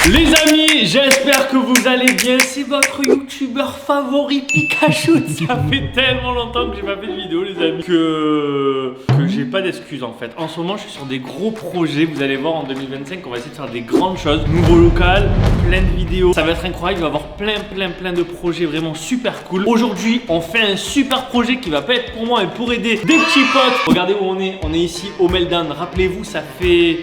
Les amis, j'espère que vous allez bien. C'est votre youtubeur favori Pikachu. Ça fait tellement longtemps que j'ai pas fait de vidéo, les amis, que j'ai pas d'excuses en fait. En ce moment, je suis sur des gros projets. Vous allez voir en 2025, on va essayer de faire des grandes choses. Nouveau local, plein de vidéos. Ça va être incroyable. Il va y avoir plein de projets vraiment super cool. Aujourd'hui, on fait un super projet qui va pas être pour moi, mais pour aider des petits potes. Regardez où on est. On est ici au Meltdown. Rappelez-vous, ça fait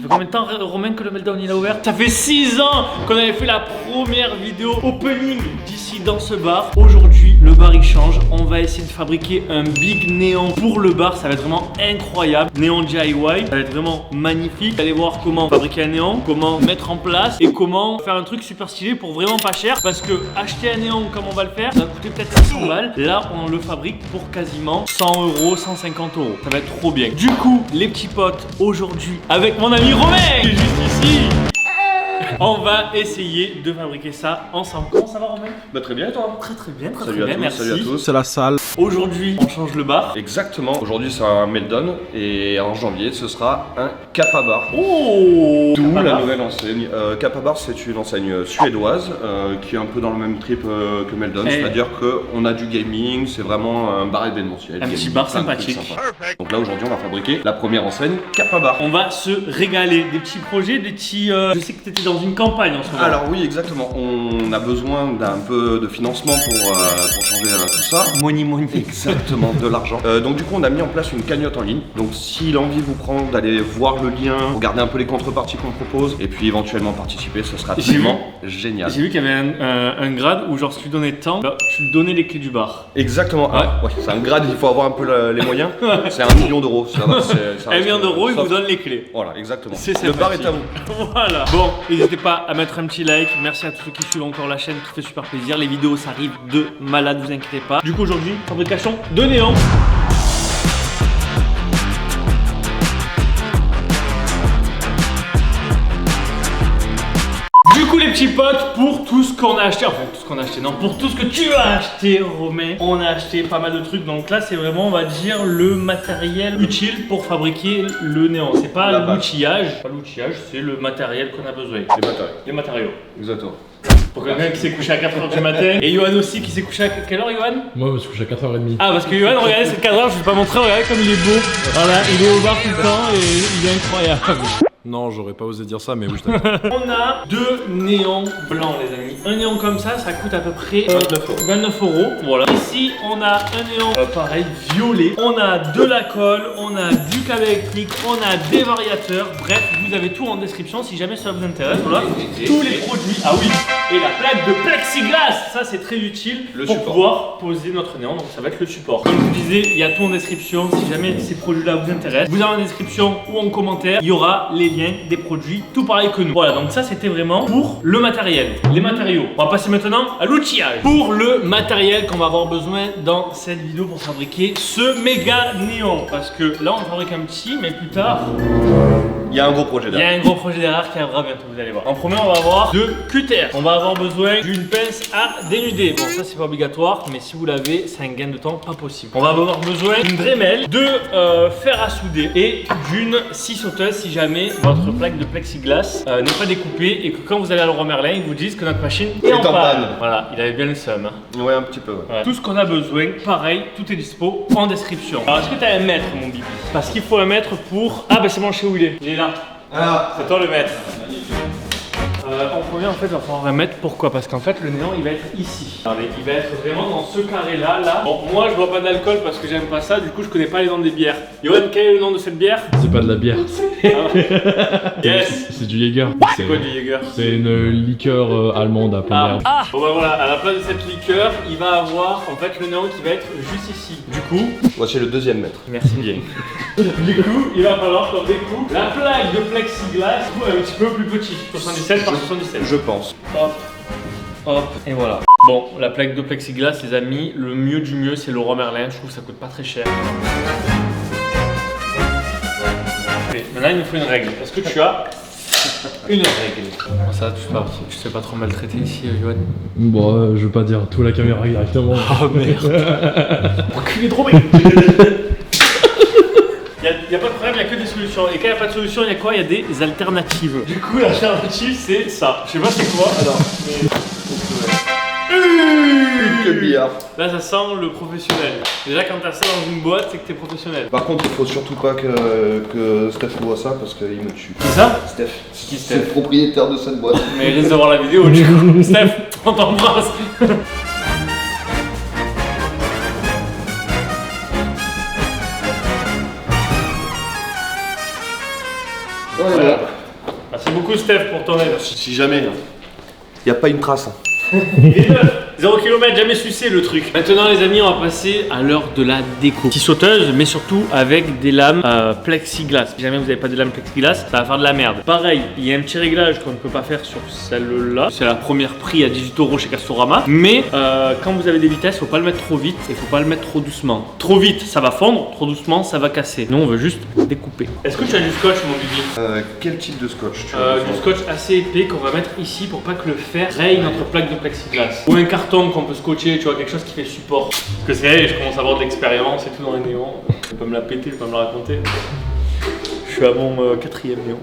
combien de temps, Romain, que le Meltdown il a ouvert? Ça fait 6 ans qu'on avait fait la première vidéo opening d'ici dans ce bar. Aujourd'hui, le bar il change. On va essayer de fabriquer un big néon pour le bar. Ça va être vraiment incroyable. Néon DIY, ça va être vraiment magnifique. Vous allez voir comment fabriquer un néon, comment mettre en place et comment faire un truc super stylé pour vraiment pas cher. Parce que acheter un néon comme on va le faire, ça va coûter peut-être 500 balles. Là, on le fabrique pour quasiment 100 euros, 150 euros. Ça va être trop bien. Du coup, les petits potes, aujourd'hui, avec mon ami Romain, qui est juste ici, on va essayer de fabriquer ça ensemble. Comment ça va, Romain? Bah très bien, et toi? Très bien, Salut à tous, merci. salut à tous. C'est la salle. Aujourd'hui, on change le bar. Exactement, aujourd'hui c'est un Meltdown et en janvier ce sera un Kappa Bar. Oh, D'où Kappa la Bar. nouvelle enseigne. Kappa Bar, c'est une enseigne suédoise qui est un peu dans le même trip que Meltdown, c'est-à-dire qu'on a du gaming, c'est vraiment un bar événementiel. Un petit bar sympathique. Donc là aujourd'hui on va fabriquer la première enseigne Kappa Bar. On va se régaler. Des petits projets, des petits... Je sais que tu étais dans une campagne en ce moment. Alors oui, exactement, on a besoin d'un peu de financement pour changer tout ça. Money. Exactement, de l'argent. Donc du coup on a mis en place une cagnotte en ligne. Donc si l'envie vous prend d'aller voir le lien, regarder un peu les contreparties qu'on propose et puis éventuellement participer, ce sera absolument génial. J'ai vu qu'il y avait un grade où genre si tu donnais tant, bah, tu donnais les clés du bar. Exactement, Ouais. ouais, c'est un grade, il faut avoir un peu les moyens. C'est 1 million d'euros. 1 million d'euros, il vous donne les clés. Voilà, exactement. C'est Le bar est sympathique. à vous. Voilà. Bon, n'hésitez pas à mettre un petit like. Merci à tous ceux qui suivent encore la chaîne, qui fait super plaisir. Les vidéos, ça arrive de malade, vous inquiétez pas. Du coup, aujourd'hui, fabrication de néon. Du coup, les petits potes, pour tout ce qu'on a acheté, enfin tout ce qu'on a acheté, non, pour tout ce que tu as acheté, Romain, on a acheté pas mal de trucs. Donc là, c'est vraiment, on va dire, le matériel utile pour fabriquer le néon. C'est pas l'outillage, c'est le matériel qu'on a besoin. Les matériaux. Exactement. Pour quelqu'un qui s'est couché à 4h du matin. Et Yohan aussi qui s'est couché à quelle heure, Yohan? Moi, je me suis couché à 4h30. Ah, parce que Yohan, regardez, c'est le cadreur, je vais pas montrer, regardez comme il est beau. Voilà, il est au bar tout le temps et il est incroyable. Non, j'aurais pas osé dire ça, mais oui, je t'aime. On a 2 néons blancs, les amis. Un néon comme ça coûte à peu près 29 euros. Voilà. Ici, on a un néon pareil, violet. On a de la colle, on a du câble électrique, on a des variateurs. Bref, vous avez tout en description si jamais ça vous intéresse. Voilà. Tous les produits. Ah oui. Et la plaque de plexiglas, ça c'est très utile pour pouvoir poser notre néon. Donc ça va être le support. Comme je vous disais, il y a tout en description. Si jamais ces produits-là vous intéressent, vous avez en description ou en commentaire, il y aura les liens des produits, tout pareil que nous. Voilà, donc ça c'était vraiment pour le matériel, les matériaux. On va passer maintenant à l'outillage. Pour le matériel qu'on va avoir besoin dans cette vidéo pour fabriquer ce méga néon. Parce que là on fabrique un petit, mais plus tard... Il y a un gros projet Il y derrière. a un gros projet derrière qui arrivera bientôt, vous allez voir. En premier, on va avoir de cutter. On va avoir besoin d'une pince à dénuder. Bon, ça c'est pas obligatoire, mais si vous l'avez, c'est un gain de temps pas possible. On va avoir besoin d'une Dremel, de fer à souder et d'une scie sauteuse si jamais votre plaque de plexiglas n'est pas découpée et que quand vous allez à Leroy Merlin, ils vous disent que notre machine est en panne. Voilà, il avait bien le seum. Hein. Ouais, un petit peu. Ouais. Voilà. Tout ce qu'on a besoin, pareil, tout est dispo en description. Alors, est-ce que tu as un mètre, mon bibi? Parce qu'il faut un mètre pour... Ah, bah c'est bon, je sais où il est. Il est là. Ah. C'est toi le maître. En premier, en fait, il va falloir un mètre. Pourquoi? Parce qu'en fait, le néon, il va être ici. Regardez, il va être vraiment dans ce carré-là, là. Bon, moi, je bois pas d'alcool parce que j'aime pas ça. Du coup, je connais pas les noms des bières. Yoann, quel est le nom de cette bière? C'est pas de la bière. Yes. C'est du Jäger. C'est quoi du Jäger? C'est une liqueur allemande à plein d'air. Ah. Bon bah voilà, à la place de cette liqueur, il va avoir en fait le néon qui va être juste ici. Du coup, Voici le 2e mètre. merci bien. Du coup, il va falloir qu'on découpe la plaque de plexiglas un petit peu plus petit. 77 par 77. Je pense. Hop, hop, et voilà. Bon, la plaque de plexiglas, les amis, le mieux du mieux, c'est Leroy Merlin. Je trouve que ça coûte pas très cher. Ok, maintenant il nous faut une règle. Est-ce que tu as une règle? Bon, ça, tu sais pas trop maltraiter ici, Yoann. Bon, je veux pas dire tout à la caméra directement. Oh merde. Enculé de Romain. Y'a pas de problème, y'a que des solutions. Et quand il n'y a pas de solution, il y a quoi? Il y a des alternatives. Du coup, l'alternative, c'est ça. Je sais pas c'est quoi. Alors, Que de billard. là, ça sent le professionnel. Déjà, quand t'as ça dans une boîte, c'est que t'es professionnel. Par contre, il faut surtout pas que Steph voit ça parce qu'il me tue. C'est ça? Steph. Qui, C'est Steph? le propriétaire de cette boîte. Mais il risque de voir la vidéo, du coup. Steph, on t'embrasse. Voilà. Merci beaucoup, Steph, pour ton aide. Si jamais, il n'y a pas une trace. 0 km, jamais sucé le truc. Maintenant les amis, on va passer à l'heure de la déco. Petite sauteuse, mais surtout avec des lames plexiglas. Si jamais vous n'avez pas de lames plexiglas, ça va faire de la merde. Pareil, il y a un petit réglage qu'on ne peut pas faire sur celle-là. C'est la première prix à 18 € chez Castorama. Mais quand vous avez des vitesses, faut pas le mettre trop vite et faut pas le mettre trop doucement. Trop vite, ça va fondre. Trop doucement, ça va casser. Nous, on veut juste découper. Est-ce que tu as du scotch, mon Bibi? Quel type de scotch tu as Du scotch assez épais qu'on va mettre ici pour pas que le fer raye notre plaque de plexiglas. Ou un carton qu'on peut scotcher, tu vois, quelque chose qui fait support. Parce que c'est vrai, je commence à avoir de l'expérience et tout dans les néons. Je peux me la péter, je peux me la raconter. Je suis à mon 4e néon.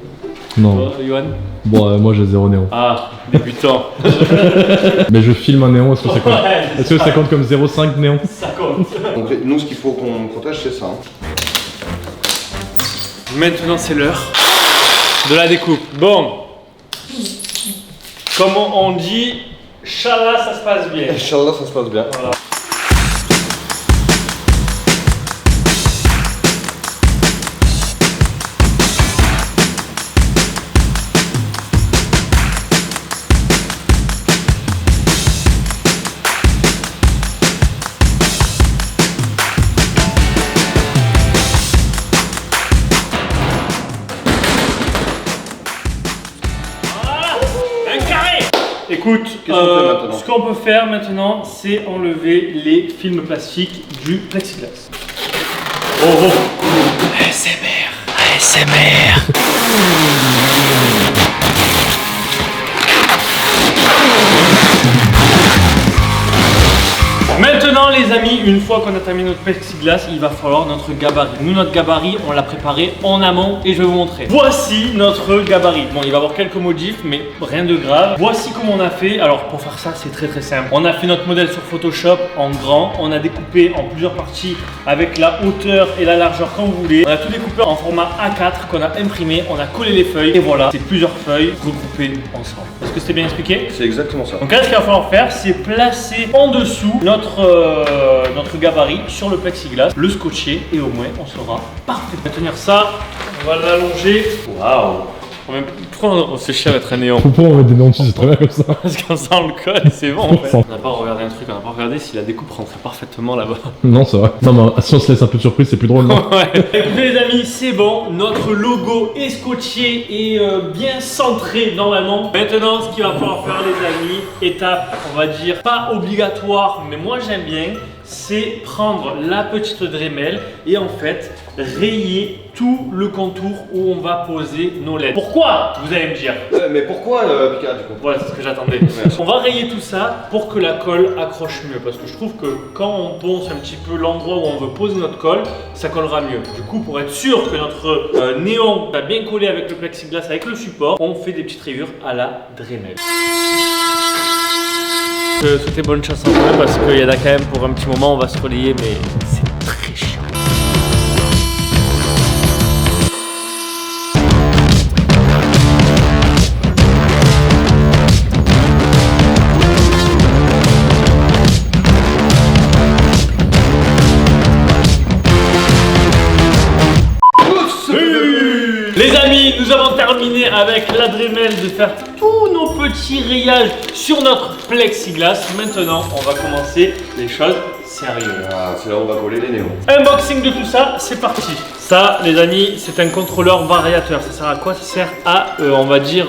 Non. Toi, Johan? Bon, moi j'ai 0 néon. Ah, débutant. Mais je filme un néon, est-ce que ça compte? Ouais, Est-ce que ça compte comme 0,5 néon? ça compte. Donc nous, ce qu'il faut qu'on protège, c'est ça. Maintenant, c'est l'heure de la découpe. Bon. Comme on dit, Inch'Allah, ça se passe bien. Inch'Allah, ça se passe bien. Voilà. Écoute, Qu'est-ce qu'on fait maintenant? ce qu'on peut faire maintenant, c'est enlever les films plastiques du plexiglas. Oh oh! ASMR! ASMR! Maintenant les amis, une fois qu'on a terminé notre plexiglas, il va falloir notre gabarit. Nous notre gabarit, on l'a préparé en amont et je vais vous montrer. Voici notre gabarit. Bon, il va y avoir quelques modifs mais rien de grave. Voici comment on a fait. Alors pour faire ça, c'est très simple. On a fait notre modèle sur Photoshop en grand. On a découpé en plusieurs parties avec la hauteur et la largeur comme vous voulez. On a tout découpé en format A4 qu'on a imprimé. On a collé les feuilles et voilà, c'est plusieurs feuilles regroupées ensemble. Est-ce que c'était bien expliqué? C'est exactement ça. Donc là, ce qu'il va falloir faire, c'est placer en dessous notre gabarit sur le plexiglas, le scotcher et au moins on sera parfait. On va tenir ça, on va l'allonger. Waouh! Pourquoi on se chie à mettre un néon? Pourquoi on met des néons dessus? C'est très bien comme ça. Parce qu'on sent le code et c'est bon en fait. On n'a pas regardé un truc, on n'a pas regardé si la découpe rentrait parfaitement là-bas. Non, c'est vrai. Non, mais si on se laisse un peu de surprise, c'est plus drôle, non? Ouais. Écoutez les amis, c'est bon, notre logo est scotché et bien centré normalement. Maintenant, ce qu'il va falloir faire les amis, étape, on va dire, pas obligatoire, mais moi j'aime bien, c'est prendre la petite Dremel et en fait rayer tout le contour où on va poser nos LED. Pourquoi? Vous allez me dire. Mais pourquoi Pika du coup? Voilà, c'est ce que j'attendais. On va rayer tout ça pour que la colle accroche mieux. Parce que je trouve que quand on ponce un petit peu l'endroit où on veut poser notre colle, ça collera mieux. Du coup, pour être sûr que notre néon va bien coller avec le plexiglas, avec le support, on fait des petites rayures à la Dremel. Je te souhaite bonne chance en vrai parce qu'il y en a quand même pour un petit moment, on va se relayer, mais c'est très chiant. Les amis, nous avons terminé avec la Dremel de faire tous nos petits rayages sur notre plexiglas. Maintenant, on va commencer les choses sérieuses. Ah, c'est là où on va coller les néons. Unboxing de tout ça, c'est parti. Ça, les amis, c'est un contrôleur variateur. Ça sert à quoi? Ça sert à, on va dire,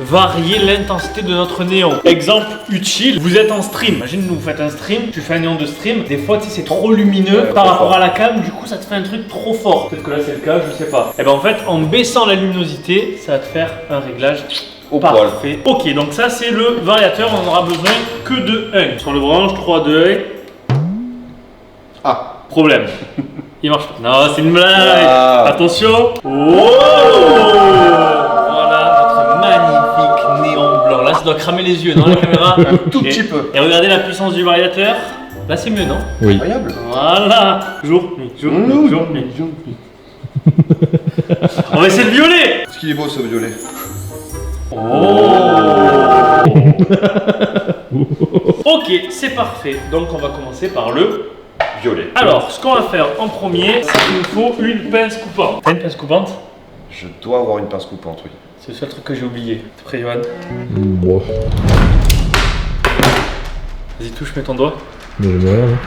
varier l'intensité de notre néon. Exemple utile, vous êtes en stream. Imagine, vous faites un stream, tu fais un néon de stream. Des fois, tu sais, c'est trop lumineux par rapport à la cam. Du coup, ça te fait un truc trop fort. Peut-être que là, c'est le cas, je sais pas. Et ben en fait, en baissant la luminosité, ça va te faire un réglage Au parfait. Ok, donc ça, c'est le variateur. On n'aura besoin que de 1. Sur le branche, 3, 2. Ah, Problème. Il marche pas. Non, c'est une blague. Ah. Attention. Oh. Voilà notre magnifique néon blanc. Là, ça doit cramer les yeux, non, la caméra? Un tout petit peu. Et regardez la puissance du variateur. Là, c'est mieux, non? Oui. Incroyable. Voilà. Jour, nuit, jour, nuit, jour, nuit. On va essayer le violet. Est-ce qu'il est beau ce violet? Oh. Ok, c'est parfait. Donc, on va commencer par le Violet. Alors, ce qu'on va faire en premier, c'est qu'il nous faut une pince coupante. T'as une pince coupante? Je dois avoir une pince coupante, oui. C'est le seul truc que j'ai oublié. T'es prêt, Johan? Bon. Vas-y, touche, mets ton doigt. Mais j'aime rien. Hein.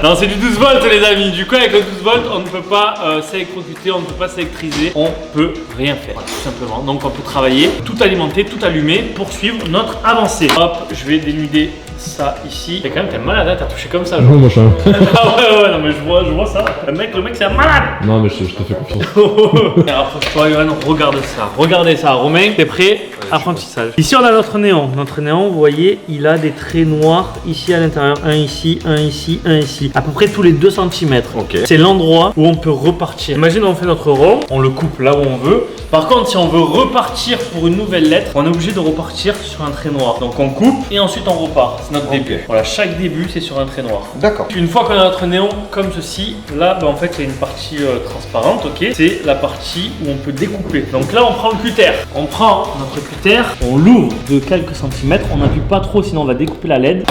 Non, c'est du 12 volts, les amis. Du coup, avec le 12 volts, on ne peut pas s'électrocuter, on ne peut pas s'électriser. On peut rien faire, tout simplement. Donc, on peut travailler, tout alimenter, tout allumer pour suivre notre avancée. Hop, je vais dénuder ça ici. T'es quand même, t'es malade, hein, t'as touché comme ça. Non, moi je suis un... Ah ouais, non, mais je vois ça. Le mec, c'est un malade. Non, mais je te fais confiance. Approche-toi, Johan, regardez ça. Romain, t'es prêt? Apprentissage. Ici, on a notre néon. Notre néon, vous voyez, il a des traits noirs ici à l'intérieur. Un ici, un ici, un ici. À peu près tous les 2 cm. Ok. C'est l'endroit où on peut repartir. Imagine, on fait notre rond, on le coupe là où on veut. Par contre, si on veut repartir pour une nouvelle lettre, on est obligé de repartir sur un trait noir. Donc, on coupe et ensuite on repart. C'est notre début. Voilà, chaque début, c'est sur un trait noir. D'accord. Une fois qu'on a notre néon comme ceci, là, en fait, il y a une partie transparente, ok? C'est la partie où on peut découper. Donc là, on prend le cutter. On prend notre cutter, on l'ouvre de quelques centimètres, on n'appuie pas trop, sinon on va découper la LED.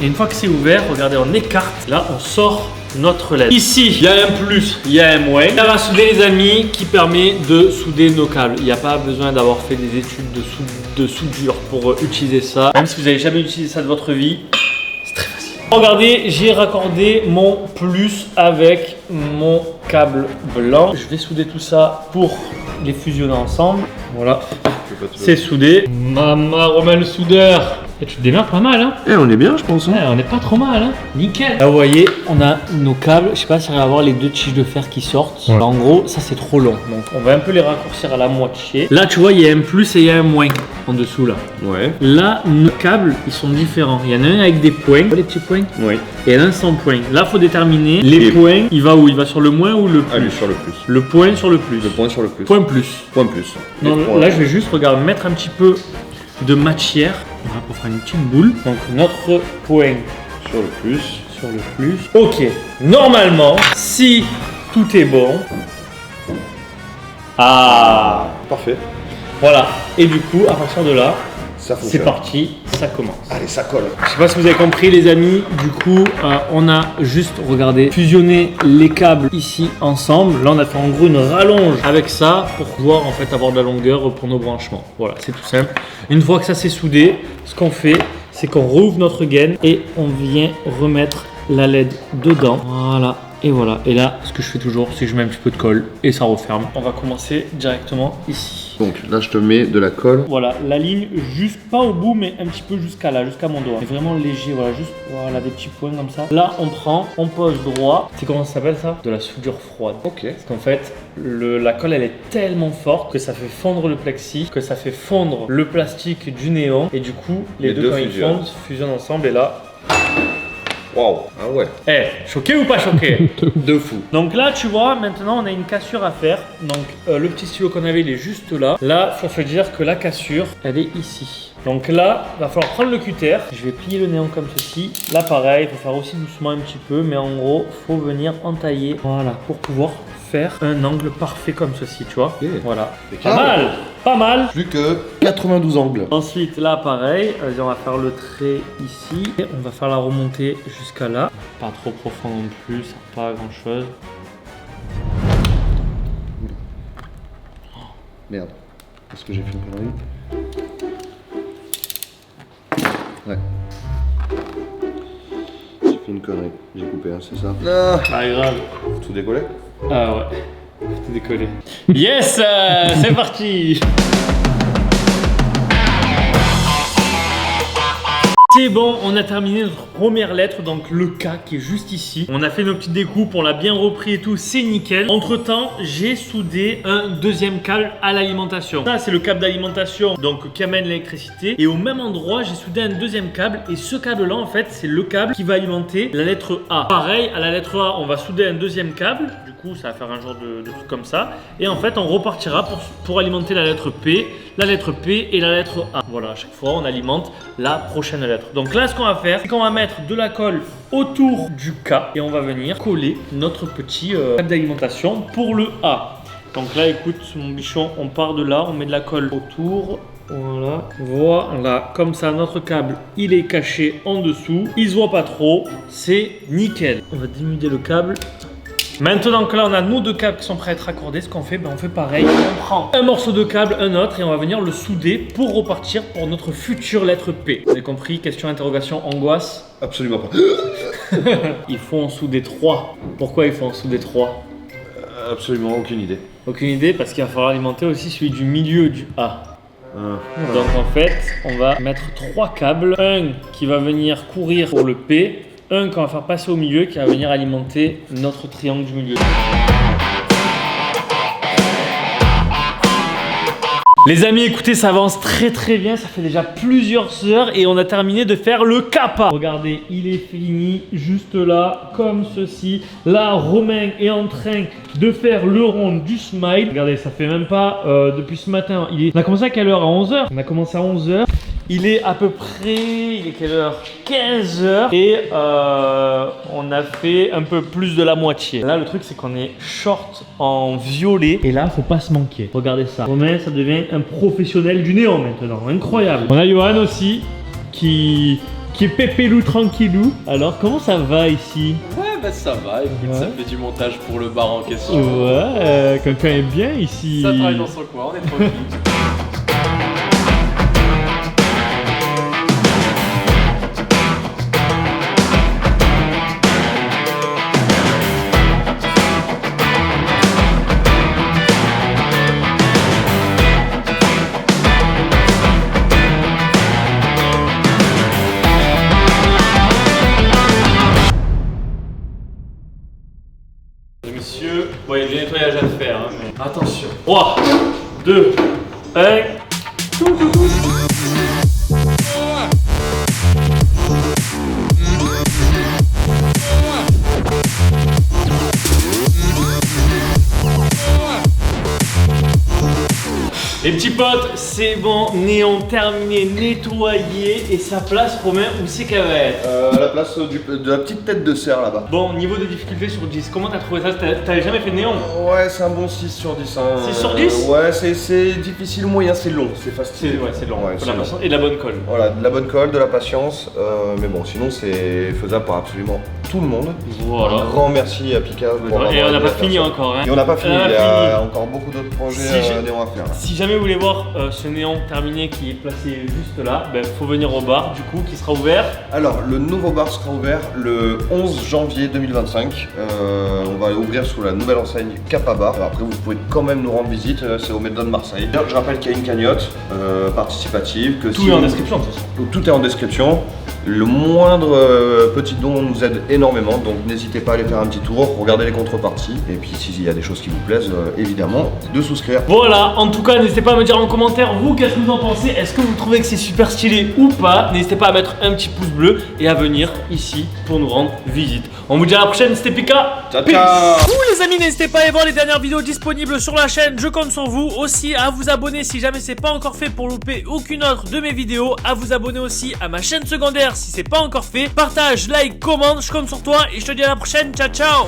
Et une fois que c'est ouvert, regardez, on écarte. Là, on sort notre LED. Ici, il y a un plus, il y a un moins. Ça va souder, les amis, qui permet de souder nos câbles. Il n'y a pas besoin d'avoir fait des études de soudure pour utiliser ça. Même si vous n'avez jamais utilisé ça de votre vie, c'est très facile. Regardez, j'ai raccordé mon plus avec mon câble blanc. Je vais souder tout ça pour les fusionner ensemble. Voilà, c'est soudé. Maman, Romain le soudeur. Et tu te démerdes pas mal, hein? Eh, on est bien, je pense. Ouais, on est pas trop mal, hein? Nickel. Là, vous voyez, on a nos câbles. Je sais pas si on va avoir les 2 tiges de fer qui sortent. Ouais. En gros, ça c'est trop long. Donc, on va un peu les raccourcir à la moitié. Là, tu vois, il y a un plus et il y a un moins en dessous là. Ouais. Là, nos câbles, ils sont différents. Il y en a un avec des points, les petits points, Oui. et un sans points. Là, faut déterminer les points. Il va où? Il va sur le moins ou le plus? Allez, sur le plus. Le point sur le plus. Le point sur le plus. Point plus. Point plus. Non, Et point. là, je vais juste mettre un petit peu de matière. Voilà, pour faire une petite boule. Donc, notre point Sur le plus. sur le plus. Ok, normalement, si tout est bon. Ah, Parfait. voilà. Et du coup, à partir de là, Ça c'est fonctionne. parti, ça commence. Allez, ça colle. Je sais pas si vous avez compris, les amis. Du coup, on a juste, regardez, fusionné les câbles ici ensemble. Là, on a fait en gros une rallonge avec ça pour pouvoir en fait avoir de la longueur pour nos branchements. Voilà, c'est tout simple. Une fois que ça s'est soudé, ce qu'on fait, c'est qu'on rouvre notre gaine et on vient remettre la LED dedans. Voilà. Et voilà. Et là, ce que je fais toujours, c'est que je mets un petit peu de colle et ça referme. On va commencer directement ici. Donc là, je te mets de la colle. Voilà, la ligne juste pas au bout, mais un petit peu jusqu'à là, jusqu'à mon doigt. C'est vraiment léger, voilà, juste voilà des petits points comme ça. Là, on prend, on pose droit. C'est comment ça s'appelle ça? De la soudure froide. Ok. Parce qu'en fait, la colle, elle est tellement forte que ça fait fondre le plexi, que ça fait fondre le plastique du néon. Et du coup, les Les deux deux quand ils fusionnent. fondent, fusionnent ensemble. Et là, Waouh. Ah ouais. choqué ou pas choqué? De fou. Donc là, tu vois, maintenant on a une cassure à faire. Donc le petit stylo qu'on avait, il est juste là. Là, faut se dire que la cassure, elle est ici. Donc là, il va falloir prendre le cutter. Je vais plier le néon comme ceci. Là, pareil, il faut faire aussi doucement un petit peu. Mais en gros, faut venir entailler. Voilà, pour pouvoir faire un angle parfait comme ceci, tu vois. Ok. Voilà. C'est Pas mal, pas mal. Plus que 92 angles. Ensuite, là, pareil, vas-y, on va faire le trait ici. Et on va faire la remontée jusqu'à là. Pas trop profond non plus, ça pas grand chose. Merde. Est-ce que j'ai fait une connerie? Ouais. J'ai fait une connerie. J'ai coupé, hein, c'est ça? Ah. Pas grave. Faut tout décoller? Ah ouais, tout décollé. Yes, c'est parti. C'est bon, on a terminé notre première lettre, donc le K qui est juste ici. On a fait nos petites découpes, on l'a bien repris et tout, c'est nickel. Entre temps, j'ai soudé un deuxième câble à l'alimentation. Ça, c'est le câble d'alimentation donc qui amène l'électricité. Et au même endroit, j'ai soudé un deuxième câble. Et ce câble-là, en fait, c'est le câble qui va alimenter la lettre A. Pareil, à la lettre A, on va souder un deuxième câble. Du coup, ça va faire un genre de truc comme ça. Et en fait, on repartira pour alimenter la lettre P et la lettre A. Voilà, à chaque fois, on alimente la prochaine lettre. Donc là, ce qu'on va faire, c'est qu'on va mettre de la colle autour du K et on va venir coller notre petit câble d'alimentation pour le A. Donc là, écoute, mon bichon, on part de là, on met de la colle autour. Voilà, comme ça, notre câble, il est caché en dessous. Il se voit pas trop, c'est nickel. On va dénuder le câble. Maintenant que là on a nos deux câbles qui sont prêts à être raccordés, ce qu'on fait, on fait pareil. On prend un morceau de câble, un autre, et on va venir le souder pour repartir pour notre future lettre P. Vous avez compris? Question, interrogation, angoisse? Absolument pas. Il faut en souder 3. Pourquoi il faut en souder 3? Absolument aucune idée. Aucune idée, parce qu'il va falloir alimenter aussi celui du milieu du A. Donc en fait, on va mettre 3 câbles. Un qui va venir courir pour le P. Un qu'on va faire passer au milieu qui va venir alimenter notre triangle du milieu. Les amis, écoutez, ça avance très bien, ça fait déjà plusieurs heures et on a terminé de faire le kappa. Regardez, il est fini juste là, comme ceci. Là, Romain est en train de faire le rond du smile. Regardez, ça fait même pas depuis ce matin. On a commencé à quelle heure? À 11h. On a commencé à 11h. Il est à peu près, il est quelle heure? 15h et on a fait un peu plus de la moitié. Là le truc c'est qu'on est short en violet et là faut pas se manquer. Regardez ça. Romain ça devient un professionnel du néon maintenant, incroyable. On a Johan aussi qui est pépélou tranquillou. Alors comment ça va ici? Ouais bah ça va, écoute, Ouais. ça fait du montage pour le bar en question. Ouais, quelqu'un est bien ici. Ça travaille dans son coin, on est tranquille. Monsieur, bon, il y a du nettoyage à faire, hein, mais... Attention. 3, 2, 1. Les petits potes, c'est bon, néon terminé, nettoyé. Et sa place, Romain, où c'est qu'elle va être? À la place de la petite tête de cerf là-bas. Bon, niveau de difficulté sur 10, comment t'as trouvé ça? T'avais jamais fait de néon? Ouais, c'est un bon 6 sur 10. Hein. 6 sur 10? Ouais, c'est difficile, moyen, c'est long, c'est facile. C'est long. Ouais, Faut c'est la long. patience et de la bonne colle. Voilà, de la bonne colle, de la patience, mais bon, sinon c'est faisable par absolument tout le monde. Voilà. Un grand merci à Pika pour Et on avoir n'a aidé pas à faire fini ça. encore. Hein. Et on n'a pas fini, On a il y a fini. encore beaucoup d'autres projets Si j'ai- néons à faire. Là. Si jamais vous voulez voir ce néon terminé qui est placé juste là, ben, faut venir au bar du coup qui sera ouvert. Alors, le nouveau bar sera ouvert le 11 janvier 2025. On va ouvrir sous la nouvelle enseigne Kappa Bar. Après, vous pouvez quand même nous rendre visite, c'est au Medon de Marseille. Je rappelle qu'il y a une cagnotte participative. Que Tout si est en vous- description de toute façon. Tout est en description. Le moindre petit don nous aide énormément, donc n'hésitez pas à aller faire un petit tour, regarder les contreparties, et puis s'il y a des choses qui vous plaisent, évidemment, de souscrire. Voilà, en tout cas, n'hésitez pas à me dire en commentaire, vous, qu'est-ce que vous en pensez? Est-ce que vous trouvez que c'est super stylé ou pas? N'hésitez pas à mettre un petit pouce bleu et à venir ici pour nous rendre visite. On vous dit à la prochaine, c'était Pika. Ciao, Peace. ciao. Vous les amis, n'hésitez pas à aller voir les dernières vidéos disponibles sur la chaîne, je compte sur vous. Aussi à vous abonner si jamais c'est pas encore fait pour louper aucune autre de mes vidéos. À vous abonner aussi à ma chaîne secondaire si c'est pas encore fait. Partage, like, commente, je compte sur toi et je te dis à la prochaine, ciao ciao.